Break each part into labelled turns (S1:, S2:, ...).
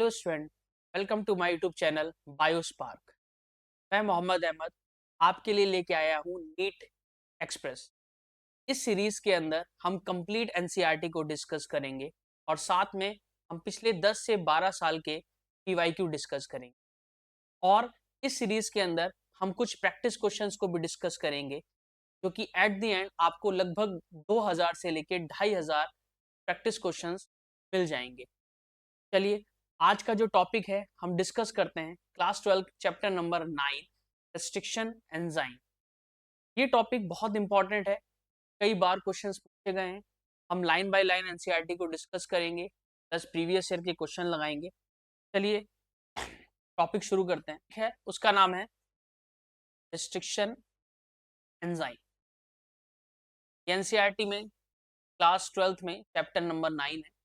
S1: Hello student, welcome to my YouTube channel Biospark. मैं मोहम्मद अहमद आपके लिए लेके आया हूँ नीट एक्सप्रेस। इस सीरीज के अंदर हम कंप्लीट एनसीईआरटी को डिस्कस करेंगे और साथ में हम पिछले 10 से 12 साल के पीवाईक्यू डिस्कस करेंगे। और इस सीरीज के अंदर हम कुछ प्रैक्टिस क्वेश्चंस को भी डिस्कस करेंगे जो कि एट द एंड आपको लगभग 2000 से लेके 2500 प्रैक्टिस क्वेश्चंस मिल जाएंगे। चलिए आज का जो टॉपिक है हम डिस्कस करते हैं class 12 chapter number 9 restriction enzyme. ये टॉपिक बहुत इंपॉर्टेंट है, कई बार क्वेश्चंस पूछे गए हैं। हम लाइन बाय लाइन एनसीईआरटी को डिस्कस करेंगे, प्लस प्रीवियस ईयर के क्वेश्चन लगाएंगे। चलिए टॉपिक शुरू करते हैं। है उसका नाम है रेस्ट्रिक्शन एंजाइम। एनसीईआरटी में क्लास 12 में चैप्टर नंबर 9 है,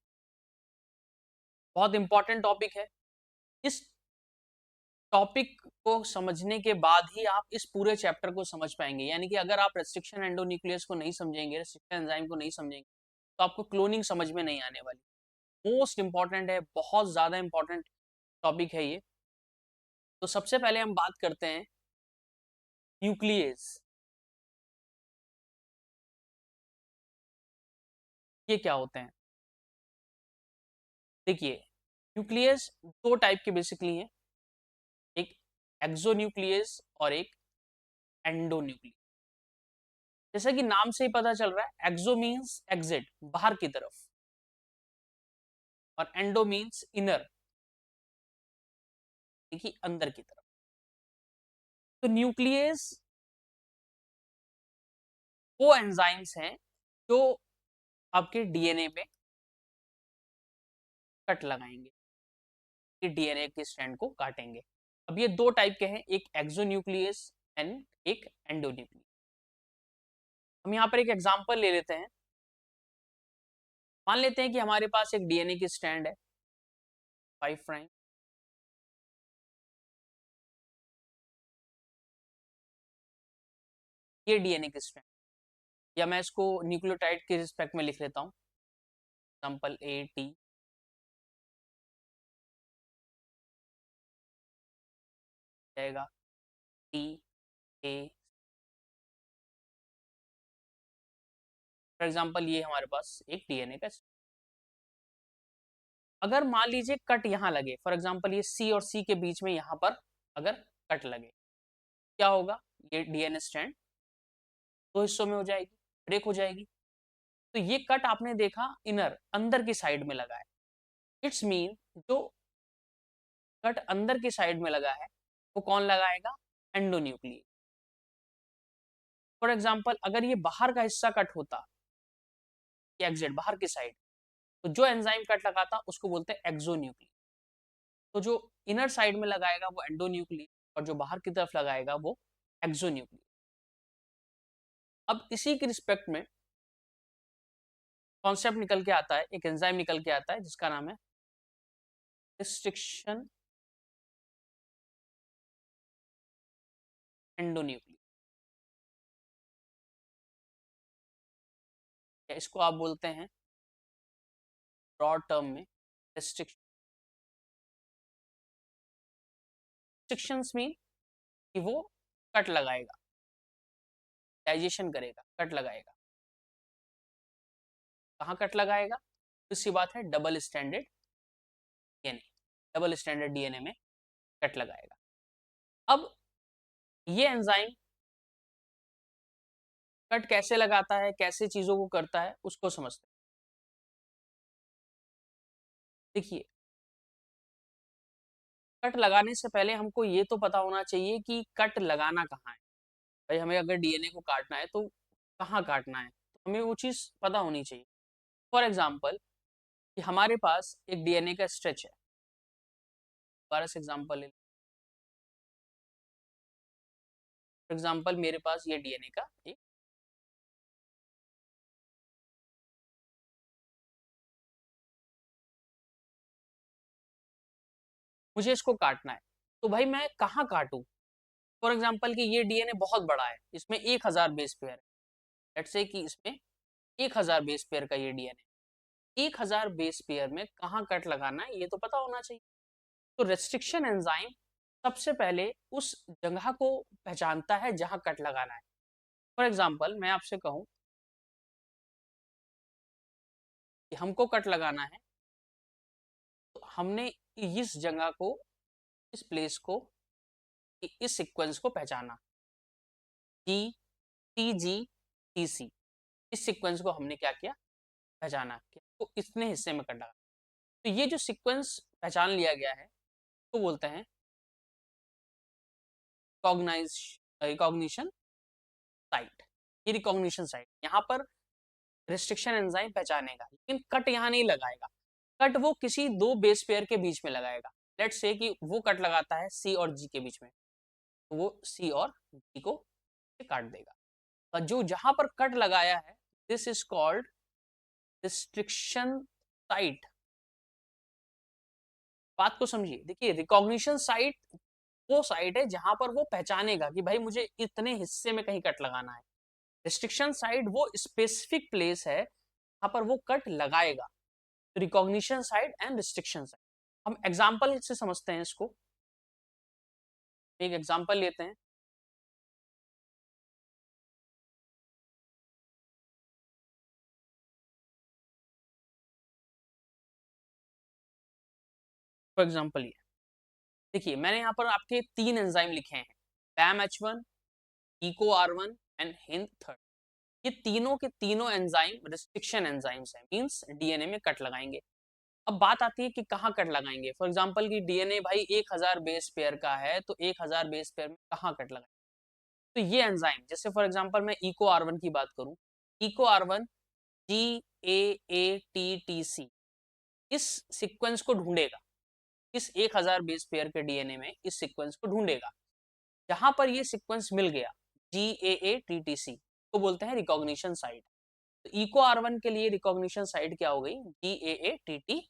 S1: बहुत इंपॉर्टेंट टॉपिक है। इस टॉपिक को समझने के बाद ही आप इस पूरे चैप्टर को समझ पाएंगे। यानी कि अगर आप रेस्ट्रिक्शन एंडोन्यूक्लियस को नहीं समझेंगे, रेस्ट्रिक्शन एंजाइम को नहीं समझेंगे, तो आपको क्लोनिंग समझ में नहीं आने वाली। मोस्ट इंपॉर्टेंट है, बहुत ज्यादा इंपॉर्टेंट टॉपिक है ये। तो सबसे पहले हम बात करते हैं न्यूक्लियस। ये क्या होते हैं? देखिए, न्यूक्लियस दो टाइप के बेसिकली हैं, एक एक्सोन्यूक्लियस और एक एंडोन्यूक्लियस। जैसा कि नाम से ही पता चल रहा है, एक्सो मीन्स एग्जिट, बाहर की तरफ, और एंडो मीन्स इनर, देखिए अंदर की तरफ। तो न्यूक्लियस वो एंजाइम्स हैं जो आपके डीएनए में कट लगाएंगे, कि डीएनए के स्ट्रैंड को काटेंगे। अब ये दो टाइप के हैं, एक एक्सोन्यूक्लियस एंड एक एंडोन्यूक्लियस। हम यहाँ पर एक एग्जांपल ले लेते हैं। मान लेते हैं कि हमारे पास एक डीएनए की स्ट्रैंड है 5', ये डीएनए की स्ट्रैंड, या मैं इसको न्यूक्लियोटाइड के रिस्पेक्ट में लिख लेता हूँ, एग्जांपल ए टी, जाएगा टी ए। फॉर एग्जांपल ये हमारे पास एक डीएनए का, अगर मान लीजिए कट यहाँ लगे, फॉर एग्जांपल ये सी और सी के बीच में यहाँ पर अगर कट लगे, क्या होगा? ये डीएनए स्ट्रैंड दो हिस्सों में हो जाएगी, ब्रेक हो जाएगी। तो ये कट आपने देखा इनर, अंदर की साइड में लगा है। इट्स मीन जो कट अंदर की साइड में लगा है वो कौन लगाएगा? एंडोन्यूक्लियस। फॉर एग्जांपल अगर ये बाहर का हिस्सा कट होता, ये एग्जिट बाहर की साइड, तो जो एंजाइम कट लगाता उसको बोलते हैं एक्सोन्यूक्लियस। तो जो इनर साइड में लगाएगा वो एंडोन्यूक्लियस, और जो बाहर की तरफ लगाएगा वो एक्सोन्यूक्लियस। अब इसी के रिस्पेक्ट में कॉन्सेप्ट निकल के आता है, एक एंजाइम निकल के आता है जिसका नाम है रिस्ट्रिक्शन एंडोन्यूक्लियस, या इसको आप बोलते हैं ब्रॉड टर्म में रिस्ट्रिक्शन। रिस्ट्रिक्शंस मीन कि वो कट लगाएगा, डाइजेशन करेगा, कट लगाएगा। कहाँ कट लगाएगा? दूसरी बात है double standard DNA, double standard DNA में कट लगाएगा। अब ये एंजाइम कट कैसे लगाता है, कैसे चीजों को करता है, उसको समझते हैं। देखिए, कट लगाने से पहले हमको ये तो पता होना चाहिए कि कट लगाना कहाँ है। भाई हमें अगर डीएनए को काटना है तो कहाँ काटना है, तो हमें वो चीज पता होनी चाहिए। फॉर एग्जाम्पल कि हमारे पास एक डीएनए का स्ट्रेच है, दोबारा से एग्जाम्पल ले, फॉर एग्जाम्पल मेरे पास ये डीएनए का एक, मुझे इसको काटना है, तो भाई मैं कहाँ काटूं? फॉर एग्जाम्पल कि ये डीएनए बहुत बड़ा है, इसमें 1000 बेस पेयर है। लेट्स से कि इसमें 1000 बेस पेयर का ये डीएनए, 1000 बेस पेयर में कहाँ कट लगाना है ये तो पता होना चाहिए। तो रेस्ट्रिक्शन एंजाइम सबसे पहले उस जगह को पहचानता है जहां कट लगाना है। फॉर एग्जाम्पल मैं आपसे कहूं कि हमको कट लगाना है, तो हमने इस जगह को, इस प्लेस को, इस सीक्वेंस को पहचाना, G T G T C, इस सीक्वेंस को हमने क्या किया, पहचाना कि तो इतने हिस्से में कट लगा। तो ये जो सीक्वेंस पहचान लिया गया है तो बोलते हैं कॉग्नाइज रिकॉग्निशन साइट। ये रिकॉग्निशन साइट, यहाँ पर रिस्ट्रिक्शन एंजाइम पहचानेगा, लेकिन कट यहाँ नहीं लगाएगा। कट वो किसी दो बेस पेयर के बीच में लगाएगा। लेट्स से कि वो कट लगाता है सी और जी के बीच में, तो वो सी और जी को काट देगा। और जो जहां पर कट लगाया है, this is called restriction site. बात को समझिए, देखिए रिकॉग्निशन साइट वो साइट है जहां पर वो पहचानेगा कि भाई मुझे इतने हिस्से में कहीं कट लगाना है। रिस्ट्रिक्शन साइट वो स्पेसिफिक प्लेस है जहां पर वो कट लगाएगा। Recognition site and restriction site, हम एग्जाम्पल से समझते हैं इसको। एक एग्जाम्पल लेते हैं। फॉर एग्जाम्पल ये देखिए, मैंने यहाँ पर आपके 3 एंजाइम लिखे हैं, Bam H1, Eco R1 and Hind third. ये तीनों के तीनों एंजाइम रिस्ट्रिक्शन एंजाइम्स हैं, मींस डीएनए में कट लगाएंगे। अब बात आती है कि कहाँ कट लगाएंगे। फॉर एग्जाम्पल की डीएनए भाई 1000 बेस पेयर का है, तो 1000 बेस पेयर में कहाँ कट लगाएंगे। तो ये एंजाइम, जैसे फॉर एग्जाम्पल मैं इको R1 की बात करूं, इको R1 GAATTC इस सीक्वेंस को ढूंढेगा, इस 1000 बेस पेयर के डीएनए में इस सीक्वेंस को ढूंढेगा। जहां पर ये सीक्वेंस मिल गया GAATTC को बोलते हैं रिकॉग्निशन साइट। तो इको R1 के लिए रिकॉग्निशन साइट क्या हो गई, GAATTC।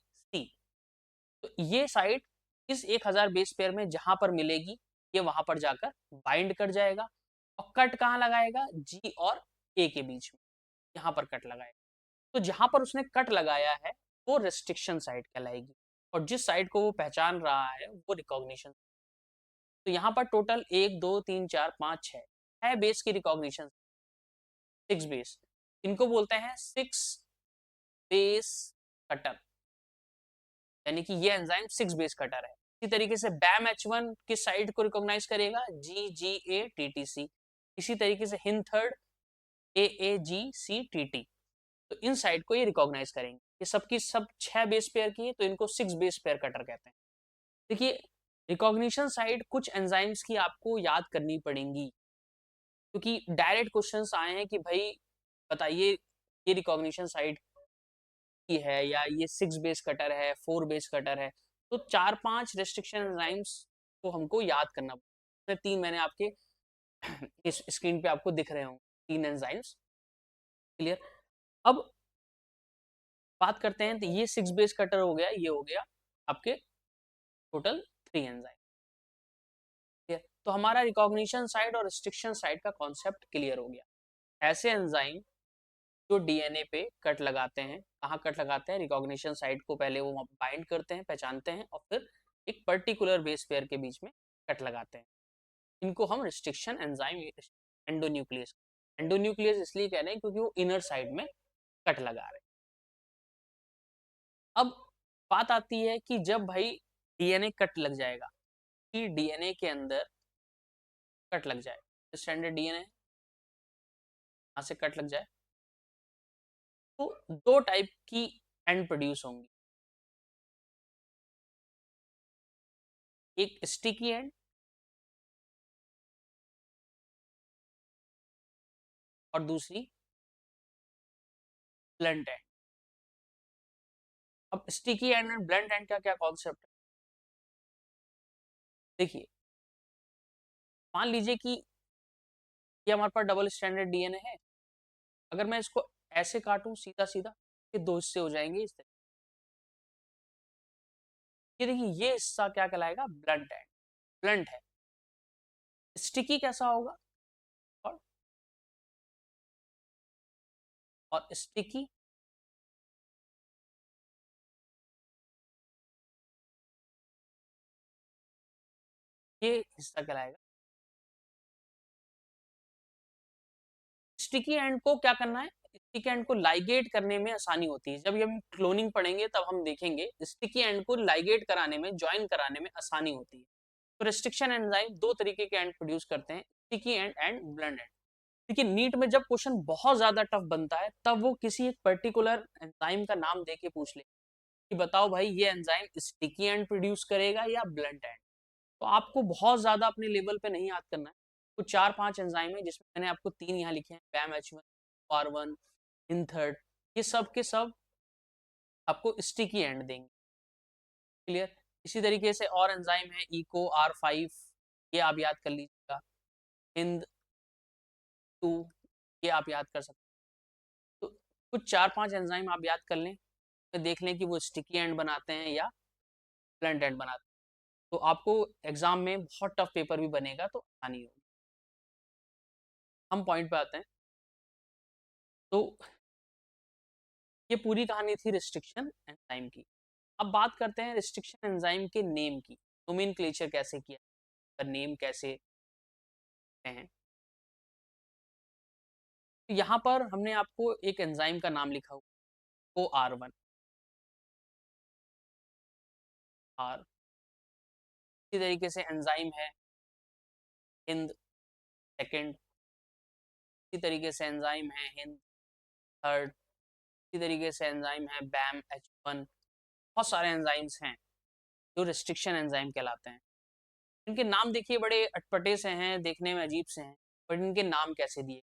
S1: तो ये साइट इस 1000 बेस पेयर में जहां पर मिलेगी, ये वहां पर जाकर बाइंड कर जाएगा और कट कहाँ लगाएगा, जी और ए के बीच में, यहाँ पर कट लगाएगा। तो जहां पर उसने कट लगाया है वो रेस्ट्रिक्शन साइट कहलाएगी, और जिस साइट को वो पहचान रहा है वो रिकॉग्निशन। तो यहाँ पर टोटल 1 2 3 4 5 6 बेस की रिकॉग्निशन, 6 बेस, इनको बोलते हैं 6 बेस कटर, यानी कि ये एंजाइम 6 बेस कटर है। इसी तरीके से बैम H1 किस साइट को रिकॉग्नाइज करेगा, GGATTC। इसी तरीके से हिंद थर्ड AAGCTT। तो इन साइट को ये रिकॉग्नाइज करेंगे। ये सबकी सब 6 बेस पेयर की है, तो इनको 6 बेस पेयर कटर कहते हैं। देखिए रिकॉग्निशन साइट कुछ एंजाइम्स की आपको याद करनी पड़ेंगी, क्योंकि डायरेक्ट क्वेश्चंस आए हैं कि भाई बताइए ये रिकॉग्निशन साइट की है, या ये 6 बेस कटर है, 4 बेस कटर है। तो 4 5 रेस्ट्रिक्शन एंजाइम्स को हमको याद करना पड़ेगा। 3 मैंने आपके इस स्क्रीन पे आपको दिख रहे हों, 3 एंजाइम्स। क्लियर। अब बात करते हैं, तो ये 6 बेस कटर हो गया, ये हो गया आपके टोटल 3 एंजाइम। तो हमारा रिकॉग्निशन साइट और रिस्ट्रिक्शन साइट का कॉन्सेप्ट क्लियर हो गया। ऐसे एंजाइम जो डीएनए पे कट लगाते हैं, कहाँ कट लगाते हैं, रिकॉग्निशन साइट को पहले वो बाइंड करते हैं, पहचानते हैं, और फिर एक पर्टिकुलर बेस पेयर के बीच में कट लगाते हैं। इनको हम रिस्ट्रिक्शन एंजाइम, एंडोन्यूक्लियस, एंडोन्यूक्लियस इसलिए कह रहे हैं क्योंकि वो इनर साइड में कट लगा रहे हैं। अब बात आती है कि जब भाई डीएनए कट लग जाएगा, कि डीएनए के अंदर कट लग जाए, स्टैंडर्ड डीएनए यहाँ से कट लग जाए, तो 2 टाइप की एंड प्रोड्यूस होंगी, एक स्टिकी एंड और दूसरी ब्लंट एंड। अब स्टिकी एंड और ब्लंट एंड का क्या कॉन्सेप्ट है, देखिए मान लीजिए कि ये हमारे पास डबल स्टैंडर्ड डीएनए है। अगर मैं इसको ऐसे काटूं सीधा सीधा, ये 2 हिस्से हो जाएंगे इस तरह। ये देखिए ये हिस्सा क्या कहलाएगा, ब्लंट एंड, ब्लंट है। स्टिकी कैसा होगा, और स्टिकी ये हिस्सा कहलाएगा। स्टिकी एंड को क्या करना है, स्टिकी एंड को लाइगेट करने में आसानी होती है। जब हम क्लोनिंग पढ़ेंगे तब हम देखेंगे स्टिकी एंड को लाइगेट कराने में, ज्वाइन कराने में आसानी होती है। तो रेस्ट्रिक्शन एंजाइम दो तरीके के एंड प्रोड्यूस करते हैं, sticky and and blunt and. देखिए नीट में जब क्वेश्चन बहुत ज्यादा टफ बनता है तब वो किसी एक पर्टिकुलर एंजाइम का नाम दे के पूछ ले कि बताओ भाई ये एंजाइम स्टिकी एंड प्रोड्यूस करेगा या ब्लंट एंड। तो आपको बहुत ज्यादा अपने लेवल पे नहीं याद करना है। कुछ 4-5 एंजाइम है जिसमें मैंने आपको 3 यहाँ लिखे हैं, बैम H1, R1, इंथर्ड, ये सब के सब आपको स्टिकी एंड देंगे। क्लियर। इसी तरीके से और एंजाइम है इको R5, ये आप याद कर लीजिएगा। हिंद 2, ये आप याद कर सकते हैं। तो कुछ 4-5 एंजाइम आप याद कर लें, तो देख लें कि वो स्टिकी एंड बनाते हैं या ब्लंट एंड बनाते हैं। तो आपको एग्जाम में बहुत टफ पेपर भी बनेगा तो आसानी होगी। हम पॉइंट पे आते हैं। तो ये पूरी कहानी थी रिस्ट्रिक्शन एंजाइम की। अब बात करते हैं रिस्ट्रिक्शन एंजाइम के नेम की, नोमेनक्लेचर कैसे किया, नेम कैसे हैं। तो यहाँ पर हमने आपको एक एंजाइम का नाम लिखा हुआ OR1 R। इसी तरीके से एंजाइम है हिंद सेकंड, इसी तरीके से एंजाइम है हिंद थर्ड, इसी तरीके से एंजाइम है बैम H1। बहुत सारे एंजाइम्स हैं जो रिस्ट्रिक्शन एंजाइम कहलाते हैं। इनके नाम देखिए बड़े अटपटे से हैं, देखने में अजीब से हैं, पर इनके नाम कैसे दिए।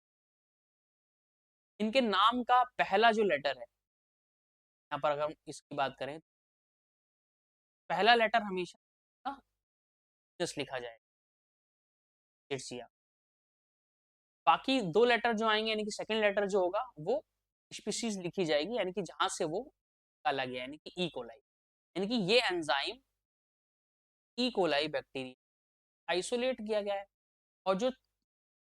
S1: इनके नाम का पहला जो लेटर है, यहाँ पर अगर हम इसकी बात करें, पहला लेटर हमेशा जस्ट लिखा जाएगा, चिड़सिया। बाकी दो लेटर जो आएंगे यानी कि सेकंड लेटर जो होगा वो स्पीशीज लिखी जाएगी, यानी कि जहां से वो निकाला गया, यानी कि ई कोलाई। यानी कि ये enzyme E coli bacteria isolate किया गया है। और जो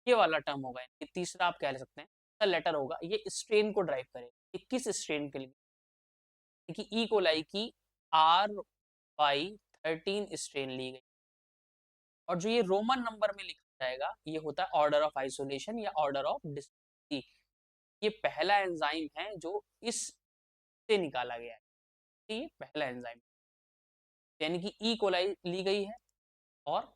S1: ये वाला टर्म होगा, यानी कि तीसरा आप कह सकते हैं लेटर होगा, ये स्ट्रेन को ड्राइव करेगा। ये किस स्ट्रेन के लिए, कि ई कोलाई की RY13 स्ट्रेन ली गई। और जो ये रोमन नंबर में लिखा जाएगा ये होता है ऑर्डर ऑफ आइसोलेशन या ऑर्डर ऑफ डिस्कवरी। ये पहला एंजाइम है जो इस से निकाला गया है। ये पहला एंजाइम यानी कि ई कोलाई ली गई है और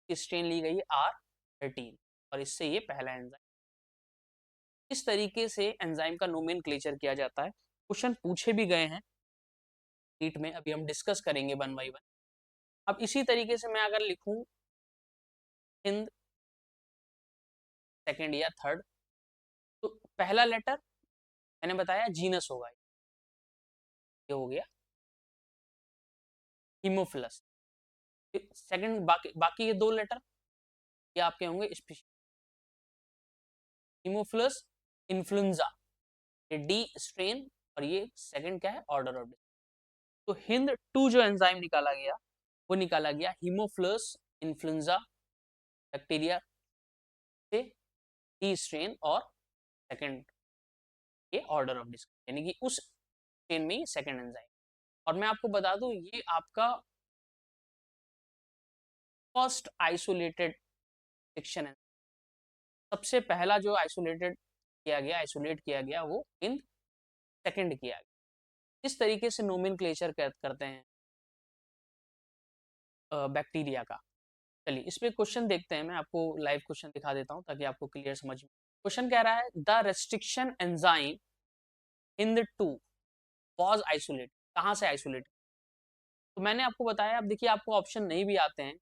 S1: स्ट्रेन ली गई है R13, और इससे ये पहला एंजाइम। इस तरीके से एंजाइम का नोमेनक्लेचर किया जाता है। क्वेश्चन पूछे भी गए हैं नीट में, अभी हम डिस्कस करेंगे वन बाई वन। अब इसी तरीके से मैं अगर लिखूं हिंद सेकंड या थर्ड, तो पहला लेटर मैंने बताया जीनस होगा, ये हो गया हीमोफिलस। सेकंड बाकी ये दो लेटर ये आपके होंगे स्पीशीज, हीमोफिलस इन्फ्लुएंजा, ये डी स्ट्रेन, और ये सेकंड क्या है, ऑर्डर ऑफ। तो हिंद 2 जो एंजाइम निकाला गया वो निकाला गया हीमोफिलस इन्फ्लुएंजा बैक्टीरिया से, डी स्ट्रेन और सेकंड ये ऑर्डर ऑफ डिस्कवरी, यानी कि उस चेन में सेकंड एंजाइम। और मैं आपको बता दूं ये आपका फर्स्ट आइसोलेटेड सेक्शन है। सबसे पहला जो आइसोलेट किया गया वो इन सेकंड किया गया। इस तरीके से नोमेनक्लेचर करते हैं बैक्टीरिया का। चलिए इस पे क्वेश्चन देखते हैं, मैं आपको लाइव क्वेश्चन दिखा देता हूं ताकि आपको क्लियर समझ में। क्वेश्चन कह रहा है the restriction enzyme in the 2 was isolate, कहां से आइसोलेट। तो मैंने आपको बताया, अब देखिए आपको ऑप्शन नहीं भी आते हैं,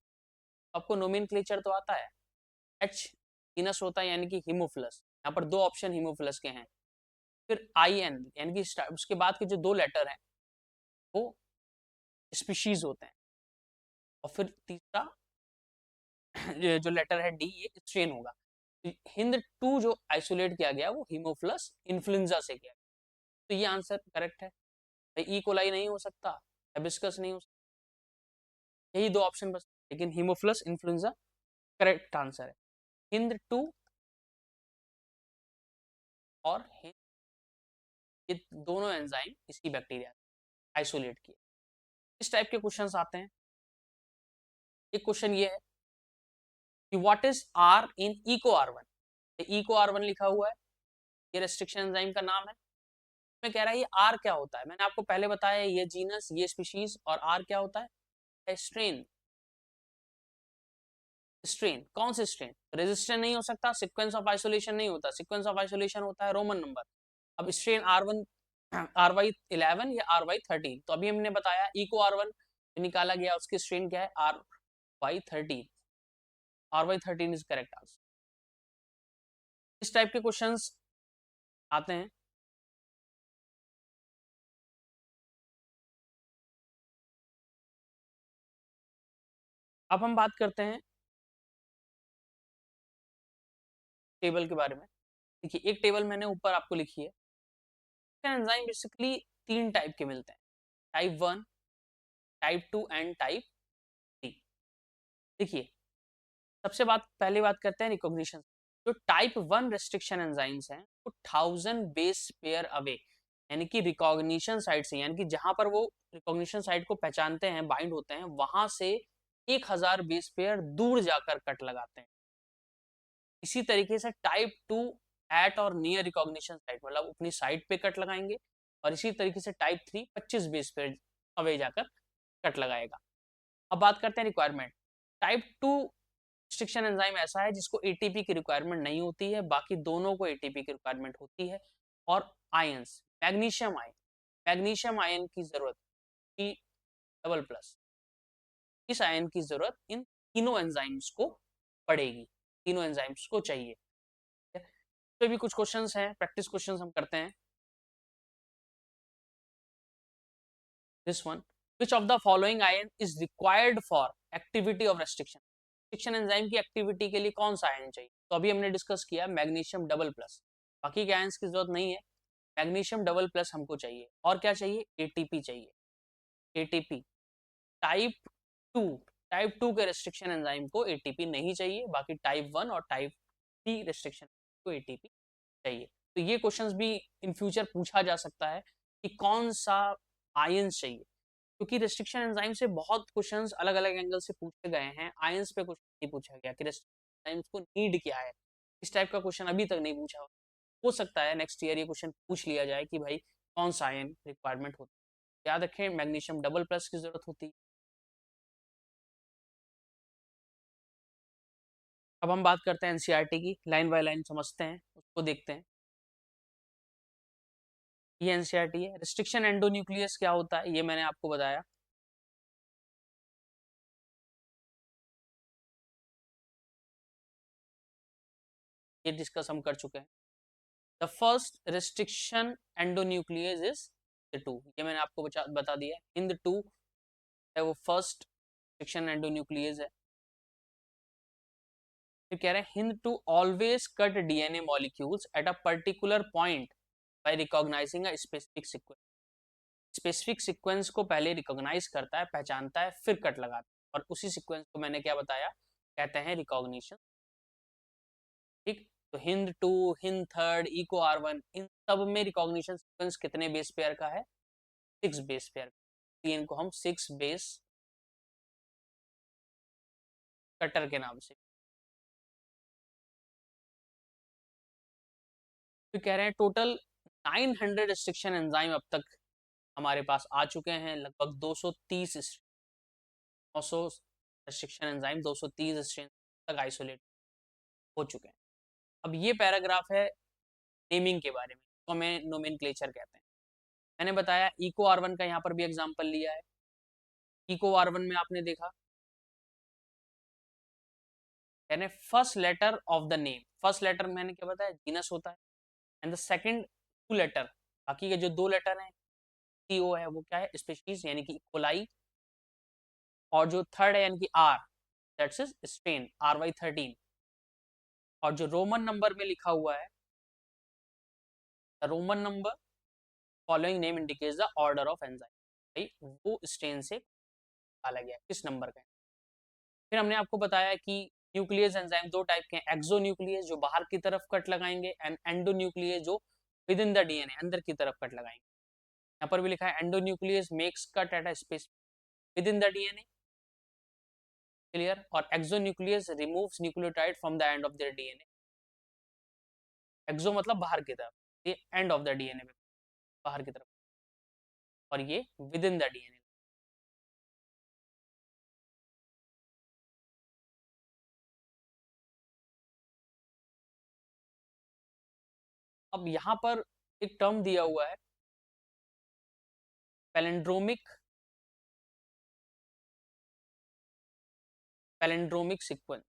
S1: आपको नोमेनक्लेचर तो आता है। H इनस होता है यानी कि हीमोफिलस, यहाँ पर दो ऑप्शन हीमोफिलस के हैं। फिर IN यानी कि उसके बाद के जो दो लेटर हैं वो स्पीशीज होते हैं, और फिर तीसरा जो लेटर है D ये स्ट्रेन होगा। हिंद 2 जो आइसोलेट किया गया वो हीमोफिलस इन्फ्लुएंजा से किया गया। तो ये आंसर करेक्ट है। ई कोलाई नहीं हो सकता, हेबिस्कस नहीं हो सकता, यही दो ऑप्शन बस, लेकिन हीमोफिलस इन्फ्लुएंजा करेक्ट आंसर है। हिंद 2 और हिंद, ये दोनों एंजाइम इसी बैक्टीरिया आइसोलेट किए। इस टाइप के क्वेश्चंस आते हैं। एक क्वेश्चन ये है कि what is R in Eco R1। Eco R1 लिखा हुआ है, ये रेस्ट्रिक्शन एंजाइम का नाम है। मैं कह रहा है ये आर क्या होता है, मैंने आपको पहले बताया ये जीनस, ये स्पीशीज, और आर क्या होता है स्ट्रेन। स्ट्रेन कौन से स्ट्रेन? रेजिस्टेंट नहीं हो सकता, सीक्वेंस ऑफ आइसोलेशन नहीं होता, सीक्वेंस ऑफ आइसोलेशन होता है रोमन नंबर। अब स्ट्रेन R1 RY11 या RY13, तो अभी हमने बताया इको R1 निकाला गया, उसकी स्ट्रेन क्या है RY13। RY13 is correct answer. इस टाइप के क्वेश्चंस आते हैं। अब हम बात करते हैं टेबल के बारे में। देखिए एक टेबल मैंने ऊपर आपको लिखी है। एंजाइम बेसिकली तीन टाइप के मिलते हैं, टाइप 1, टाइप 2 एंड टाइप 3। देखिए सबसे पहले बात करते हैं रिकॉग्निशन। जो टाइप 1 रेस्ट्रिक्शन एंजाइम्स हैं वो 1000 बेस पेयर अवे, यानी कि रिकॉग्निशन साइट से, यानी कि जहां पर वो रिकॉग्निशन साइट को पहचानते हैं, बाइंड होते हैं, वहां से 1000 बेस पेयर दूर जाकर कट लगाते हैं। इसी तरीके से टाइप 2 एट और नियर रिकॉग्निशन साइट, मतलब अपनी साइट पे कट लगाएंगे, और इसी तरीके से टाइप 3 25 बेस पेयर अवे जाकर कट लगाएगा। अब बात करते हैं रिक्वायरमेंट। टाइप 2 रिस्ट्रिक्शन एंजाइम ऐसा है जिसको एटीपी की रिक्वायरमेंट नहीं होती है, बाकी दोनों को एटीपी की रिक्वायरमेंट होती है। और आयंस, मैग्नीशियम आयन की जरूरत की डबल प्लस, इस आयन की जरूरत इन तीनों एंजाइम्स को पड़ेगी, तीनों एंजाइम्स को चाहिए। तो भी कुछ क्वेश्चंस हैं, प्रैक्टिस क्वेश्चंस हम करते हैं। This one, which of the following ion is required for activity of restriction? restriction enzyme की एक्टिविटी के लिए कौन सा आयन चाहिए? तो अभी हमने डिस्कस किया मैग्नीशियम डबल प्लस, बाकी के आयंस की जरूरत नहीं है, मैग्नीशियम डबल प्लस हमको चाहिए। और क्या चाहिए? एटीपी चाहिए, एटीपी। टाइप 2, टाइप 2 के रेस्ट्रिक्शन एंजाइम को एटीपी नहीं चाहिए, बाकी टाइप 1 और टाइप 3 रेस्ट्रिक्शन को एटीपी चाहिए। तो ये क्वेश्चंस भी इन फ्यूचर पूछा जा सकता है कि कौन सा आयंस चाहिए, क्योंकि रेस्ट्रिक्शन एंजाइम से बहुत क्वेश्चंस अलग अलग एंगल से पूछे गए हैं। आयंस पे क्वेश्चन नहीं पूछा गया कि रेस्ट्रिक्शन एंजाइम्स को नीड क्या है, इस टाइप का क्वेश्चन अभी तक नहीं पूछा। हो सकता है नेक्स्ट ईयर ये क्वेश्चन पूछ लिया जाए कि भाई कौन सा आयन रिक्वायरमेंट होती है। याद रखें मैग्नीशियम डबल प्लस की जरूरत होती है। अब हम बात करते हैं एनसीईआरटी की, लाइन बाय लाइन समझते हैं, उसको देखते हैं। ये एनसीईआरटी है। रिस्ट्रिक्शन एंडोन्यूक्लियस क्या होता है ये मैंने आपको बताया। ये डिस्कस हम कर चुके हैं। The first restriction endonuclease is HIND2, ये मैंने आपको बता दिया। HIND2 है वो फर्स्ट रिस्ट्रिक्शन एंडोन्यूक्लियस है। फिर कह रहे हैं HIND2 always cut DNA molecules at a particular point by recognising a specific sequence. Specific sequence को पहले रिकॉग्नाइज करता है, पहचानता है, फिर कट लगाता है, और उसी सीक्वेंस को मैंने क्या बताया, कहते हैं रिकॉग्निशन। ठीक, तो HIND2, HIND3, इको R1, इन सब में रिकॉग्निशन सीक्वेंस कितने बेस पेयर का है? 6 बेस पेयर। इनको हम 6 बेस कटर के नाम से। तो कह रहे हैं टोटल 900 रिस्ट्रिक्शन एंजाइम अब तक हमारे पास आ चुके हैं, लगभग 230 900 रिस्ट्रिक्शन एंजाइम 230 स्ट्रेन तक आइसोलेट हो चुके हैं। अब ये पैराग्राफ है नेमिंग के बारे में, तो हमें नोमेनक्लेचर कहते हैं। मैंने बताया इको R1 का यहाँ पर भी एग्जांपल लिया है। इको R1 में आपने देखा यानी first letter of the name, first letter मैंने क्या बताया, जीनस होता है, and the second two letter, बाकी के जो दो लेटर हैं CO है वो क्या है, स्पीशीज यानी कि इकोलाई, और जो थर्ड है यानी कि R, that's is strain RY13, और जो रोमन नंबर में लिखा हुआ है the Roman number following name indicates the order of enzyme, भाई वो स्ट्रेन से निकाला गया किस नंबर का। फिर हमने आपको बताया कि न्यूक्लियस एंजाइम दो टाइप के हैं, एक्सो न्यूक्लियस जो बाहर की तरफ कट लगाएंगे, एंड एंडो न्यूक्लियस जो विद इन द डीएनए अंदर की तरफ कट लगाएंगे। यहाँ पर भी लिखा है endonuclease makes cut at a space within the DNA, clear. और exonuclease removes nucleotide from the end of their DNA. Exo मतलब बाहर की तरफ, ये एंड ऑफ द डीएनए में, बाहर की तरफ, और ये विद इन द डीएनए। अब यहाँ पर एक टर्म दिया हुआ है, palindromic, palindromic sequence,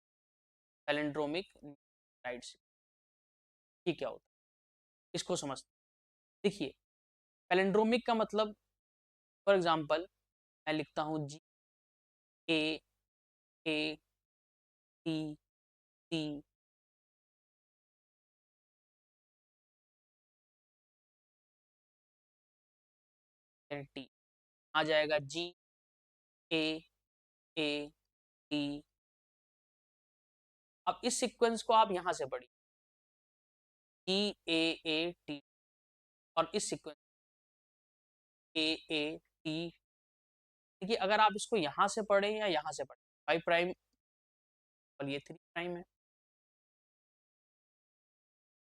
S1: palindromic rights, ये क्या होता है इसको समझते हैं। देखिए, पैलिंड्रोमिक का मतलब, फॉर एग्जांपल मैं लिखता हूँ जी ए ए टी टी टी, आ जाएगा जी ए ए टी। अब इस सीक्वेंस को आप यहां से पढ़िए, जी ए ए टी, और इस सीक्वेंस ए ए टी। देखिए, अगर आप इसको यहां से पढ़ें या यहां से पढ़ें, 5 प्राइम और ये 3 प्राइम है,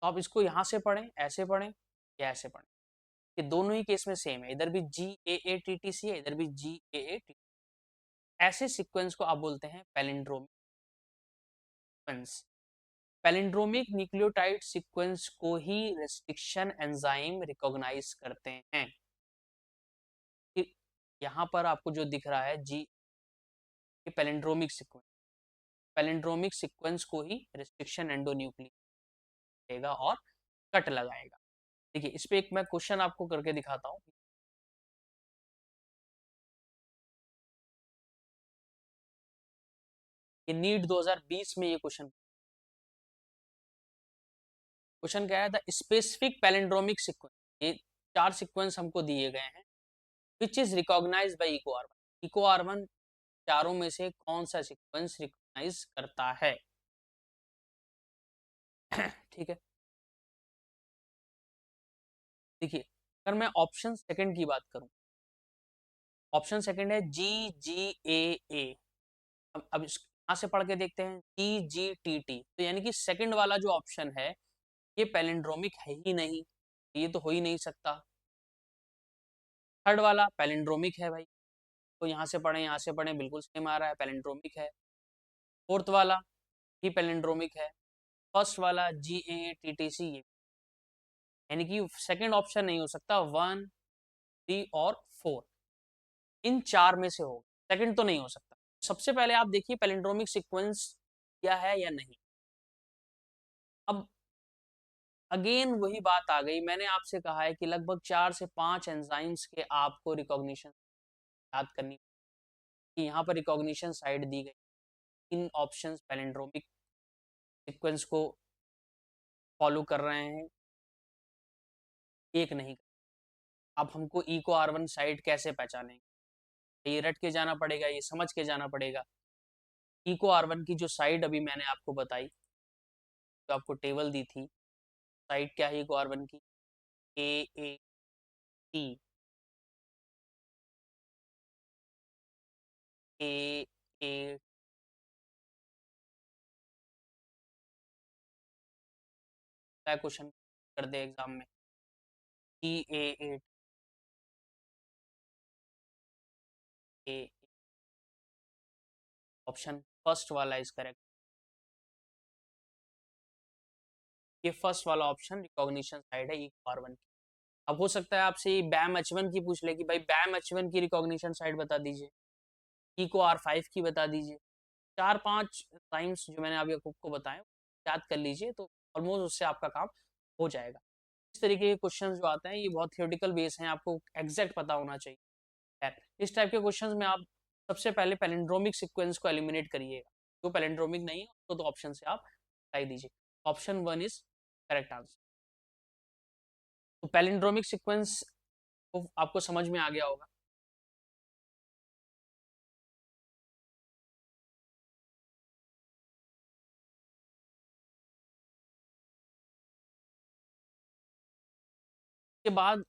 S1: तो आप इसको यहां से पढ़ें, ऐसे पढ़ें या ऐसे पढ़ें, ये दोनों ही केस में सेम है। इधर भी जी ए ए टी टी सी है, इधर भी जी ए ए टी। ऐसे सीक्वेंस को आप बोलते हैं palindromic sequence. Palindromic nucleotide sequence को ही रेस्ट्रिक्शन एंजाइम रिकॉग्नाइज करते हैं। यहाँ पर आपको जो दिख रहा है जी, ये पैलिंड्रोमिक सीक्वेंस, पैलिंड्रोमिक सीक्वेंस को ही रेस्ट्रिक्शन एंडोन्यूक्लियस देगा और कट लगाएगा। देखिए, इस पे एक मैं क्वेश्चन आपको करके दिखाता हूँ। ये नीट 2020 में ये क्वेश्चन, क्वेश्चन क्या है, द स्पेसिफिक पैलिंड्रोमिक सीक्वेंस, ये 4 सीक्वेंस हमको दिए गए हैं, which is recognised by Eco R one. Eco R one चारों में से कौन सा सीक्वेंस रिकॉग्नाइज करता है? ठीक है, देखिए, अगर मैं ऑप्शन सेकंड की बात करूं, ऑप्शन सेकंड है जी जी ए ए। अब यहाँ से पढ़ के देखते हैं, जी जी टी टी, तो यानी कि सेकंड वाला जो ऑप्शन है ये पैलिंड्रोमिक है ही नहीं, ये तो हो ही नहीं सकता। थर्ड वाला पैलिंड्रोमिक है भाई, तो यहाँ से पढ़े यहाँ से पढ़े बिल्कुल सेम आ रहा है, पैलिंड्रोमिक है। फोर्थ वाला ही पैलिंड्रोमिक है। फर्स्ट वाला जी ए टी टी सी, यानी कि सेकंड ऑप्शन नहीं हो सकता, 1, 3 और 4, इन 4 में से होगा, सेकंड तो नहीं हो सकता। सबसे पहले आप देखिए पैलिंड्रोमिक सीक्वेंस क्या है या नहीं। अब अगेन वही बात आ गई, मैंने आपसे कहा है कि लगभग 4 से 5 एंजाइम्स के आपको रिकॉग्निशन याद करनी, कि यहाँ पर रिकॉग्निशन साइड दी गई, इन ऑप्शंस पैलिंड्रोमिक सीक्वेंस को फॉलो कर रहे हैं, एक नहीं। अब हमको इको आर वन साइड कैसे पहचानेंगे, ये रट के जाना पड़ेगा, ये समझ के जाना पड़ेगा। इको आर वन की जो साइड अभी मैंने आपको बताई, जो आपको टेबल दी थी, साइड क्या है इको आर वन की, ए A T, A A. Question कर दे एग्जाम में, T A A A, option first वाला इज करेक्ट। ये फर्स्ट वाला ऑप्शन रिकॉग्निशन साइड है इको आर वन की। अब हो सकता है आपसे बैम एच वन की पूछ ले कि भाई बैम एच वन की रिकॉग्निशन साइड बता दीजिए, इको आर फाइव की बता दीजिए। 4-5 टाइम्स जो मैंने अभी आपको बताया याद कर लीजिए, तो ऑलमोस्ट उससे आपका काम हो जाएगा। इस तरीके के क्वेश्चन जो आते हैं ये बहुत थियोरेटिकल बेस हैं, आपको एग्जैक्ट पता होना चाहिए। इस टाइप के क्वेश्चन में आप सबसे पहले पैलिंड्रोमिक सीक्वेंस को एलिमिनेट करिएगा, जो पैलिंड्रोमिक नहीं है उसको तो ऑप्शन से आप हटाई दीजिए। Option 1 is correct answer. तो पैलिंड्रोमिक सीक्वेंस को आपको समझ में आ गया होगा। उसके बाद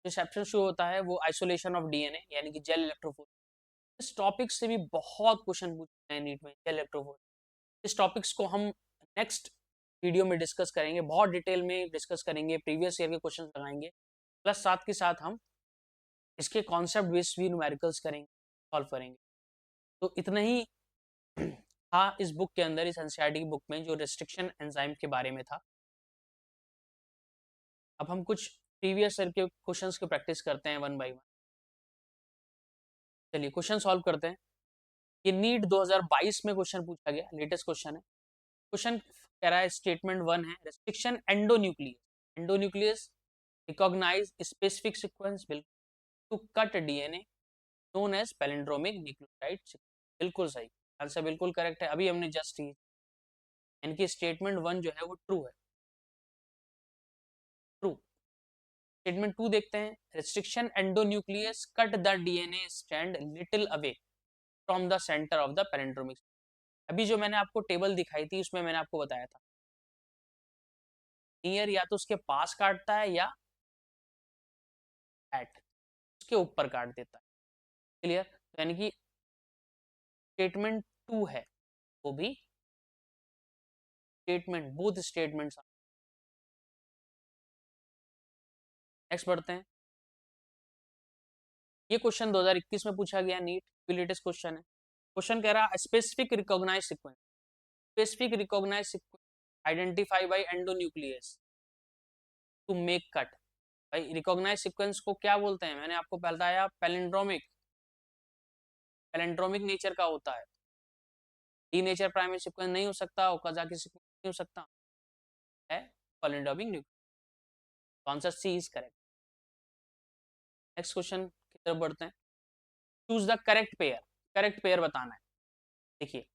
S1: जो चैप्टर शुरू होता है वो आइसोलेशन ऑफ डीएनए, यानी कि जेल इलेक्ट्रोफोरेसिस। इस टॉपिक से भी बहुत क्वेश्चन पूछते हैं नीट में, इलेक्ट्रोफोर। इस टॉपिक्स को हम नेक्स्ट वीडियो में डिस्कस करेंगे, बहुत डिटेल में डिस्कस करेंगे, प्रीवियस ईयर के क्वेश्चन लगाएंगे, प्लस साथ के साथ हम इसके कॉन्सेप्ट बेस्ड भी न्यूमेरिकल्स करेंगे, सॉल्व करेंगे। तो इतना ही था इस बुक के अंदर, इस एनसीईआरटी की बुक में, जो रिस्ट्रिक्शन एंजाइम के बारे में था। अब हम कुछ प्रीवियस ईयर के क्वेश्चंस की प्रैक्टिस करते हैं वन बाय वन। चलिए क्वेश्चन सॉल्व करते हैं। ये नीट 2022 में क्वेश्चन पूछा गया, लेटेस्ट क्वेश्चन है। क्वेश्चन कह रहा है, स्टेटमेंट 1 है, restriction endonuclease, endonuclease recognize specific sequence to cut DNA known as palindromic nucleotide sequence. बिल्कुल सही आंसर, बिल्कुल करेक्ट है। अभी हमने जस्ट ही इनकी स्टेटमेंट 1 जो है वो ट्रू है, ट्रू। स्टेटमेंट 2 देखते हैं, restriction endonuclease cut the DNA stand little away from the centre of the palindromic. अभी जो मैंने आपको टेबल दिखाई थी उसमें मैंने आपको बताया था, नियर या तो उसके पास काटता है या एट उसके ऊपर काट देता है। क्लियर? यानी कि स्टेटमेंट 2 है वो भी स्टेटमेंट, बोथ स्टेटमेंट्स। नेक्स्ट बढ़ते हैं। ये क्वेश्चन 2021 में पूछा गया नीट, लेटेस्ट क्वेश्चन है। क्वेश्चन कह रहा है, specific recognise sequence, specific recognise sequence identify by endonuclease to make cut. भाई रिकॉग्नाइज सीक्वेंस को क्या बोलते हैं? मैंने आपको बताया पैलिंड्रोमिक, पैलिंड्रोमिक नेचर का होता है। डी नेचर प्राइमरी सीक्वेंस नहीं हो सकता, ओकाजाकी सीक्वेंस नहीं हो सकता, है पैलिंड्रोमिक न्यूक्लियस। तो answer C is correct. Next question की तरफ बढ़ते हैं। Choose the correct pair, correct pair बताना है। देखिए,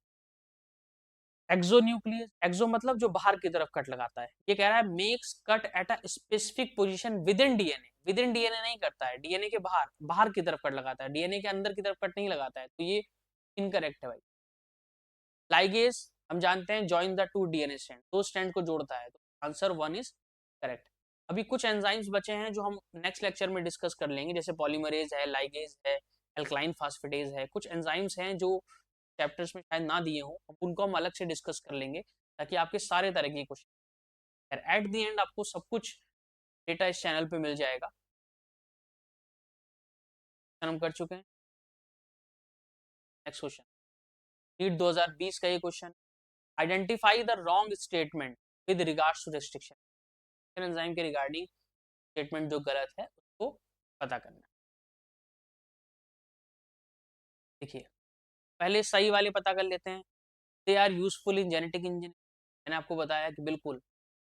S1: एक्सोन्यूक्लियस, एक्सो मतलब जो बाहर की तरफ कट लगाता है। ये कह रहा है makes cut at a specific position with in DNA, with in DNA नहीं करता है, डीएनए के बाहर, बाहर की तरफ कट लगाता है, डीएनए के अंदर की तरफ कट नहीं लगाता है, तो ये इनकरेक्ट है भाई। लाइगेज हम जानते हैं join the two DNA strand, दो स्ट्रैंड को जोड़ता है, तो आंसर 1 इज करेक्ट। अभी कुछ एंजाइम्स बचे हैं जो हम नेक्स्ट लेक्चर में डिस्कस कर लेंगे, जैसे पॉलीमरेज है, लाइगेज है, एल्कलाइन फास्फेटेज है। कुछ एंजाइम्स हैं जो चैप्टर्स में शायद ना दिए हों, उनको हम अलग से डिस्कस कर लेंगे, ताकि आपके सारे तरह के क्वेश्चन, एट दी एंड आपको सब कुछ डेटा इस चैनल पे मिल जाएगा। हम कर चुके हैं। नेक्स्ट क्वेश्चन, नीट 2020 का ये question, identify the wrong statement with regards to restriction. Enzyme के रिगार्डिंग स्टेटमेंट जो गलत है उसको पता करना है। देखिए, पहले सही वाले पता कर लेते हैं। They are useful in genetic engineering. मैंने आपको बताया कि बिल्कुल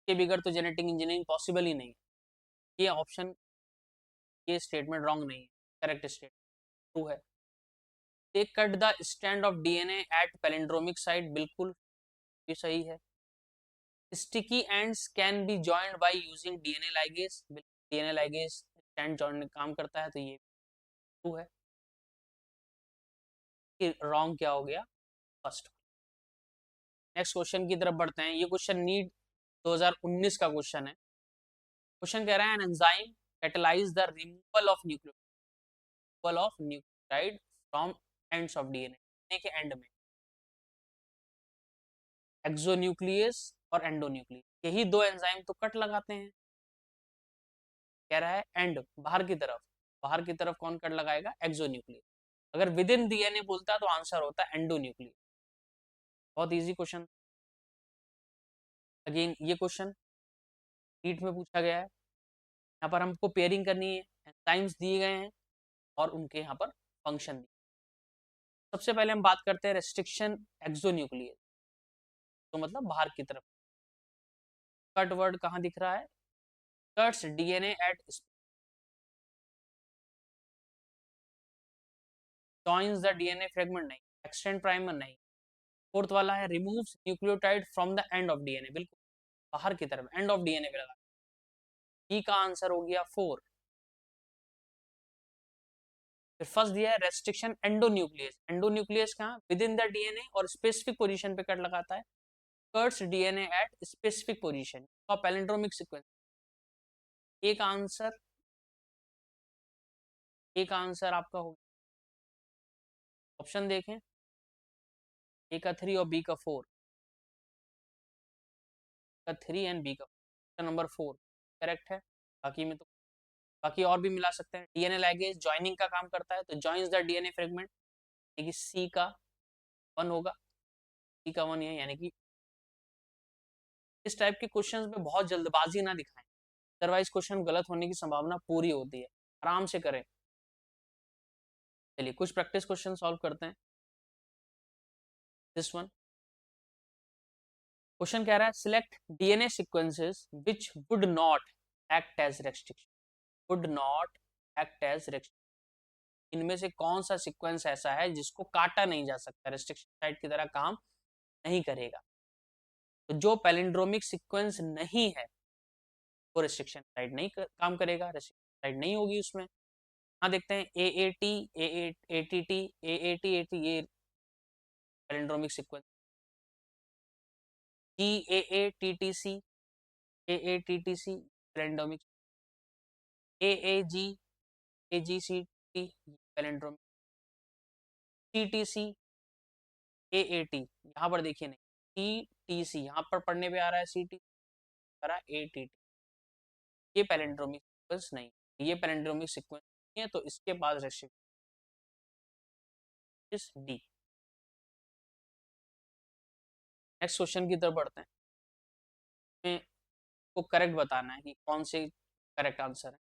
S1: के बिगड़ तो जेनेटिक इंजीनियरिंग पॉसिबल ही नहीं। ये ऑप्शन, ये स्टेटमेंट रॉन्ग नहीं है, करेक्ट स्टेटमेंट ट्रू है। They cut the stand of DNA at palindromic site, बिल्कुल ये सही है। Sticky ends can be joined by using DNA ligase, DNA ligase stand joint काम करता है, तो ये ट्रू है। रॉन्ग क्या हो गया? फर्स्ट। नेक्स्ट क्वेश्चन की तरफ बढ़ते हैं। ये क्वेश्चन नीट 2019 का क्वेश्चन है। क्वेश्चन कह रहा है, an enzyme catalyse the removal of nucleotide from ends of DNA के एंड में, एक्सोन्यूक्लियस और एंडोन्यूक्लियस, यही दो एंजाइम तो कट लगाते हैं। कह रहा है एंड, बाहर की तरफ, बाहर की तरफ कौन कट लगाएगा? एक्सोन्यूक्लियस। अगर विद इन डीएनए बोलता तो आंसर होता है एंडोन्यूक्लियस। बहुत इजी क्वेश्चन। अगेन ये क्वेश्चन नीट में पूछा गया है। यहाँ पर हमको पेयरिंग करनी है, एंजाइम्स दिए गए हैं और उनके यहाँ पर फंक्शन दिए। सबसे पहले हम बात करते हैं रेस्ट्रिक्शन एक्सोन्यूक्लियस, तो मतलब बाहर की तरफ। कट वर्ड कहाँ दिख रहा है? Cuts DNA at, joins the DNA fragment नहीं, एक्सटेंड प्राइमर नहीं। फोर्थ वाला है removes nucleotide from the end of DNA, बिल्कुल बाहर की तरफ, एंड ऑफ डीएनए पे लगा। ई का आंसर हो गया 4। फिर फर्स्ट दिया है रेस्ट्रिक्शन एंडोन्यूक्लियस, एंडोन्यूक्लियस कहाँ? विद इन द डीएनए और स्पेसिफिक पोजीशन पे कट लगाता है। Cuts DNA at specific position का पैलिंड्रोमिक सीक्वेंस। एक आंसर, एक आंसर आपका हो ऑप्शन देखें, ए का 3 और बी का 4, का 3 एंड बी का ऑप्शन नंबर 4 करेक्ट है। बाकी में तो बाकी और भी मिला सकते हैं। डीएनए लैगेज ज्वाइनिंग का काम करता है, तो जॉइंस द डीएनए फ्रेगमेंट, यानी कि सी का 1 होगा, सी का 1 यानी कि इस टाइप के क्वेश्चंस में बहुत जल्दबाजी ना दिखाएं, अदरवाइज क्वेश्चन गलत होने की संभावना पूरी होती है। आराम से करें। चलिए कुछ प्रैक्टिस क्वेश्चन सॉल्व करते हैं। दिस वन क्वेश्चन कह रहा है select DNA sequences which would not act as restriction, would not act as restriction, इनमें से कौन सा सीक्वेंस ऐसा है जिसको काटा नहीं जा सकता, रेस्ट्रिक्शन साइट की तरह काम नहीं करेगा। तो जो पैलिंड्रोमिक सीक्वेंस नहीं है वो रेस्ट्रिक्शन साइट नहीं काम करेगा, रेस्ट्रिक्शन साइट नहीं होगी उसमें। हाँ देखते हैं A A T A T T A T A T, ये palindromic sequence. G A T T C, A T T C palindromic. A G, A G C T palindromic. C T C, A T, यहाँ पर देखिए नहीं, सी T सी यहाँ पर पढ़ने पे आ रहा है, सी टी आ रहा है ए टी टी, ये पैलिंड्रोमिक सीक्वेंस नहीं, ये पैलिंड्रोमिक सीक्वेंस नहीं है, तो इसके पास restriction is D. Next question की तरफ बढ़ते हैं। हमें को करेक्ट बताना है कि कौन से करेक्ट आंसर है।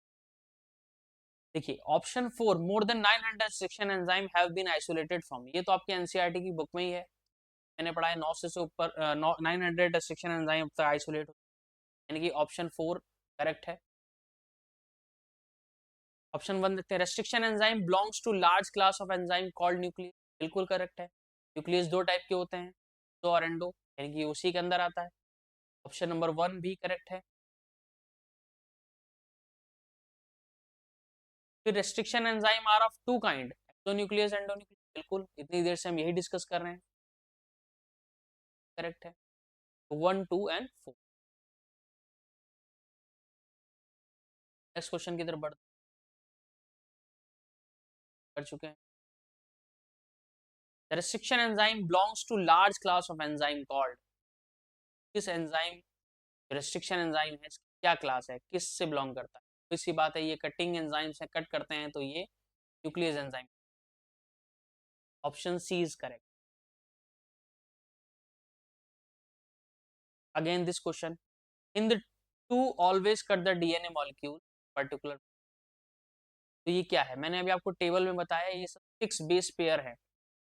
S1: देखिए option 4 more than 900 restriction enzyme have been isolated from, ये तो आपके एनसीईआरटी की बुक में ही है, मैंने पढ़ा है 9 से ऊपर 900 रिस्ट्रिक्शन एंजाइम अब तक आइसोलेट, यानी कि ऑप्शन 4 करेक्ट है। ऑप्शन 1 देखते हैं, restriction enzyme belongs to large class of enzyme called nucleus, बिल्कुल करेक्ट है। न्यूक्लियस दो टाइप के होते हैं, तो और एंडो, यानी कि उसी के अंदर आता है। ऑप्शन नंबर 1 भी करेक्ट है। फिर restriction enzyme are of two kind, exonuclease endonuclease, बिल्कुल इतनी देर से हम यही डिस्कस कर रहे हैं, करेक्ट है। 1 2 एंड 4। नेक्स्ट क्वेश्चन की तरफ बढ़ कर चुके हैं। The restriction enzyme belongs to large class of enzyme called, किस एंजाइम, रेस्ट्रिक्शन एंजाइम है क्या क्लास है, किस से बिलोंग करता है, तो इसी बात है, ये कटिंग एंजाइम से कट करते हैं, तो ये nucleus enzyme. Option C is correct. Again this question, in the two always cut the DNA molecule particular, तो ये क्या है, मैंने अभी आपको टेबल में बताया, ये सब 6 बेस पेयर है,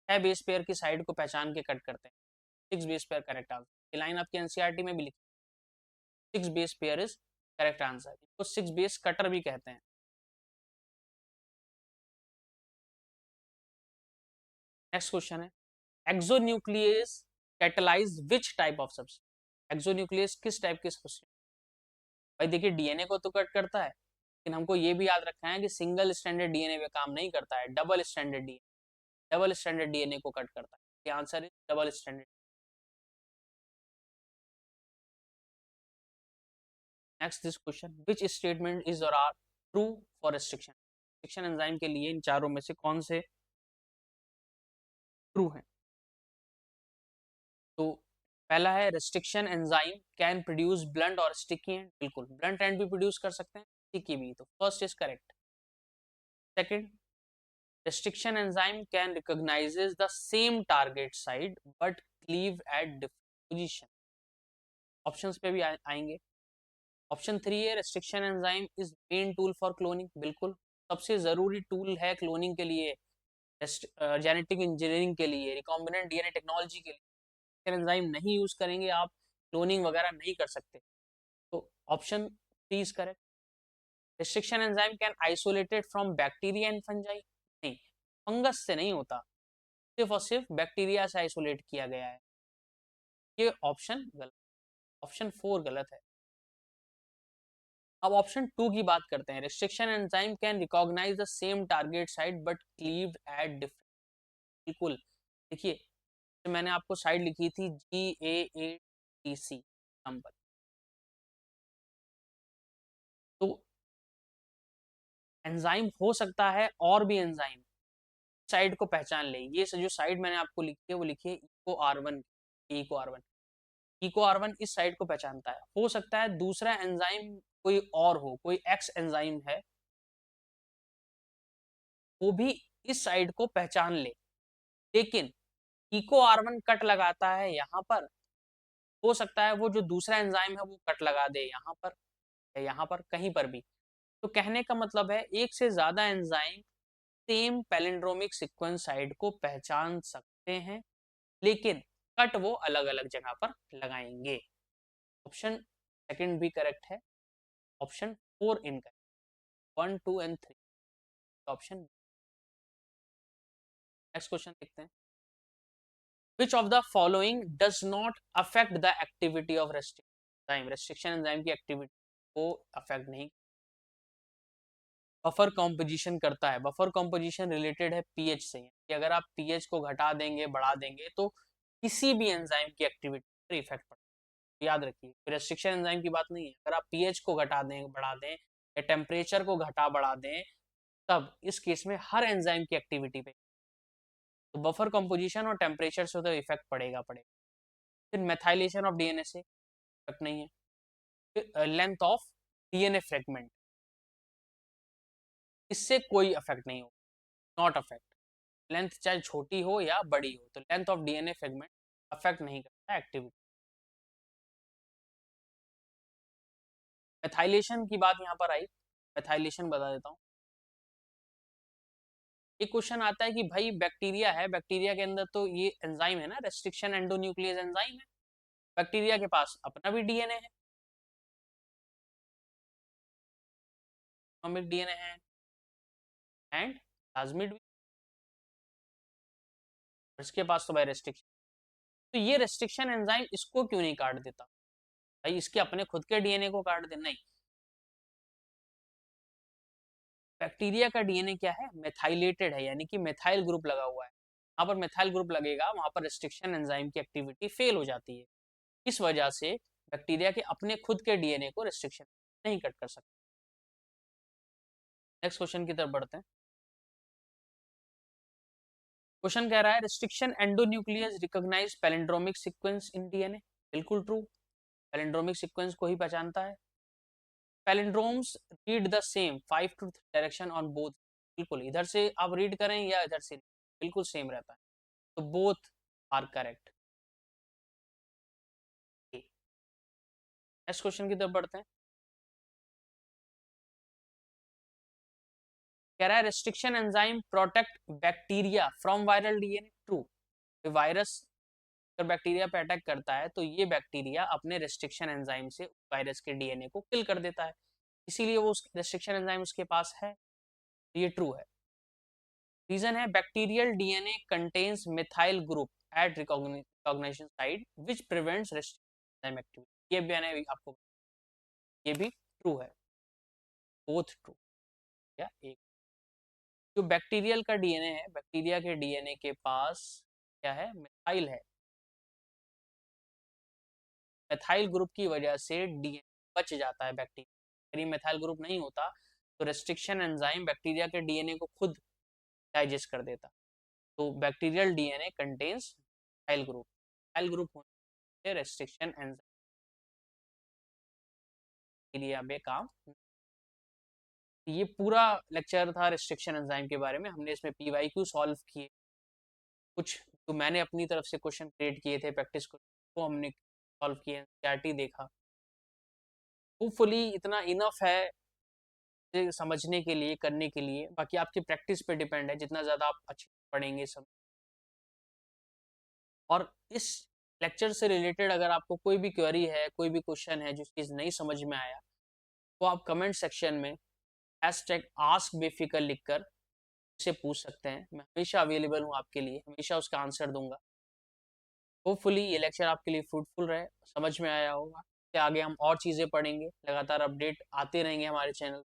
S1: 6 बेस पेयर की साइड को पहचान के कट करते हैं, 6 बेस पेयर करेक्ट आंसर। ये लाइन आपकी एनसीईआरटी में भी लिखी, 6 base pair is correct answer, इसको 6 बेस कटर भी कहते हैं। नेक्स्ट क्वेश्चन है, exonuclease catalyse which type of substance, exonuclease किस टाइप के सब्सटेंस। भाई देखिए डीएनए को तो कट करता है, लेकिन हमको ये भी याद रखना है कि सिंगल स्टैंडर्ड डीएनए पे काम नहीं करता है, double standard DNA, double standard DNA को कट करता है। ये answer is double standard. Next this question, which statement is और are true for restriction, restriction enzyme के लिए इन चारों में से कौन से ट्रू है। तो पहला है restriction enzyme can produce blunt और स्टिकी एंड, बिल्कुल ब्लंट एंड भी प्रोड्यूस कर सकते हैं, स्टिकी भी, तो first is correct. Second, restriction enzyme can recognizes the same target site but cleave at different position, options पे भी आएंगे। ऑप्शन 3 है restriction enzyme is main tool for cloning, बिल्कुल सबसे जरूरी टूल है क्लोनिंग के लिए, जेनेटिक इंजीनियरिंग के लिए, रिकॉम्बिनेंट डीएनए टेक्नोलॉजी के लिए एंजाइम नहीं यूज करेंगे आप क्लोनिंग वगैरह नहीं कर सकते, तो option 3 is correct. Restriction enzyme can isolated from bacteria and fungi, नहीं फंगस से नहीं होता, सिर्फ और सिर्फ बैक्टीरिया से आइसोलेट किया गया है, ये ऑप्शन गलत, ऑप्शन 4 गलत है। अब ऑप्शन 2 की बात करते हैं, restriction enzyme can recognise the same target site but cleaved at different, बिल्कुल देखिए तो मैंने आपको साइड लिखी थी GAATC नंबर, तो एंजाइम हो सकता है और भी एंजाइम साइड को पहचान ले। ये जो साइड मैंने आपको लिखी है वो लिखी है eco R1, Eco R1। Eco R1 इस साइड को पहचानता है। हो सकता है दूसरा एंजाइम कोई और हो, कोई एक्स एंजाइम है, वो भी इस साइड को पहचान ले, लेकिन इको R1 कट लगाता है यहाँ पर। हो सकता है वो जो दूसरा एंजाइम है वो कट लगा दे यहाँ पर या यहाँ पर, कहीं पर भी। तो कहने का मतलब है एक से ज्यादा enzyme same palindromic sequence side को पहचान सकते हैं, लेकिन कट वो अलग अलग जगह पर लगाएंगे। ऑप्शन सेकंड भी करेक्ट है, option 4 incorrect. 1, 2 and 3 option. Next question देखते हैं। Which of the following does not affect the activity of restriction enzyme? restriction enzyme की एक्टिविटी को अफेक्ट नहीं। बफर कॉम्पोजिशन करता है। बफर कॉम्पोजिशन रिलेटेड है पीएच से, कि अगर आप पीएच को घटा देंगे बढ़ा देंगे तो किसी भी एंजाइम की एक्टिविटी पर इफेक्ट पड़ता है। याद रखिए, रेस्ट्रिक्शन एंजाइम की बात नहीं है। अगर आप पीएच को घटा दें बढ़ा दें या टेम्परेचर को घटा बढ़ा दें, तब इस केस में हर एंजाइम की एक्टिविटी पे तो बफर कॉम्पोजिशन और टेम्परेचर से तो इफेक्ट पड़ेगा। फिर मेथाइलेशन ऑफ डीएनए से इफेक्ट नहीं है। फिर लेंथ ऑफ डीएनए फ्रेगमेंट, इससे कोई इफेक्ट नहीं होगा, नॉट अफेक्ट। लेंथ चाहे छोटी हो या बड़ी हो, तो length of DNA fragment affect नहीं करता एक्टिविटी। मेथाइलेशन की बात यहाँ पर आई, मेथाइलेशन बता देता हूँ। एक क्वेश्चन आता है कि भाई बैक्टीरिया है, बैक्टीरिया के अंदर तो ये एंजाइम है ना, रेस्ट्रिक्शन एंडोन्यूक्लियस एंजाइम है। बैक्टीरिया के पास अपना भी डीएनए है, डीएनए है एंड प्लाज्मिड भी। इसके पास तो भाई रेस्ट्रिक्शन, तो ये रेस्ट्रिक्शन एंजाइम इसको क्यों नहीं काट देता? भाई इसके अपने खुद के डीएनए को काट दे? नहीं, बैक्टीरिया का डीएनए क्या है, मेथाइलेटेड है, यानी कि मेथाइल ग्रुप लगा हुआ है। वहां पर मेथाइल ग्रुप लगेगा, वहां पर रेस्ट्रिक्शन एंजाइम की एक्टिविटी फेल हो जाती है। इस वजह से बैक्टीरिया के अपने खुद के डीएनए को रेस्ट्रिक्शन नहीं कट कर सकते। नेक्स्ट क्वेश्चन की तरफ बढ़ते हैं। क्वेश्चन कह रहा है restriction endonuclease recognize palindromic sequence in DNA. बिल्कुल ट्रू, पैलिंड्रोमिक सीक्वेंस को ही पहचानता है। Palindromes read the same 5 to direction on both. बिल्कुल, इधर से आप रीड करें या इधर से, बिल्कुल सेम रहता है। तो both are correct. Next question की तरफ बढ़ते हैं। कह रहा है restriction enzyme protect bacteria from viral DNA. True, virus अगर बैक्टीरिया पे अटैक करता है तो ये बैक्टीरिया अपने रेस्ट्रिक्शन एंजाइम से वायरस के डीएनए को किल कर देता है, इसीलिए वो रेस्ट्रिक्शन एंजाइम उसके पास है। ये ट्रू है। रीजन है bacterial DNA contains methyl group at recognition site which prevents restriction enzyme activity. ये भी मैंने आपको, ये भी ट्रू है, बोथ ट्रू। क्या एक जो बैक्टीरियल का डीएनए है, बैक्टीरिया के डीएनए के पास क्या है, मिथाइल है। मिथाइल ग्रुप की वजह से डीएनए बच जाता है बैक्टीरिया। यदि मिथाइल ग्रुप नहीं होता तो रेस्ट्रिक्शन एंजाइम बैक्टीरिया के डीएनए को खुद डाइजेस्ट कर देता। तो bacterial DNA contains methyl group, methyl group होने से रेस्ट्रिक्शन एंजाइम के लिए अब काम। ये पूरा लेक्चर था रेस्ट्रिक्शन एंजाइम के बारे में। हमने इसमें पीवाईक्यू सॉल्व किए, कुछ तो मैंने अपनी तरफ से क्वेश्चन क्रिएट किए थे प्रैक्टिस को, वो हमने सॉल्व किए, एनसीईआरटी देखा। होपफुली इतना इनफ है समझने के लिए, करने के लिए। बाकी आपकी प्रैक्टिस पे डिपेंड है, जितना ज़्यादा आप अच्छे पढ़ेंगे सब। और इस लेक्चर से रिलेटेड अगर आपको कोई भी क्वेरी है, कोई भी क्वेश्चन है जो चीज़ नहीं समझ में आया, तो आप कमेंट सेक्शन में #AskBeFiker लिखकर से पूछ सकते हैं। मैं हमेशा अवेलेबल हूँ आपके लिए, हमेशा उसका आंसर दूंगा। होपफुली ये लेक्चर आपके लिए फ्रूटफुल रहे, समझ में आया होगा। आगे हम और चीज़ें पढ़ेंगे, लगातार अपडेट आते रहेंगे हमारे चैनल।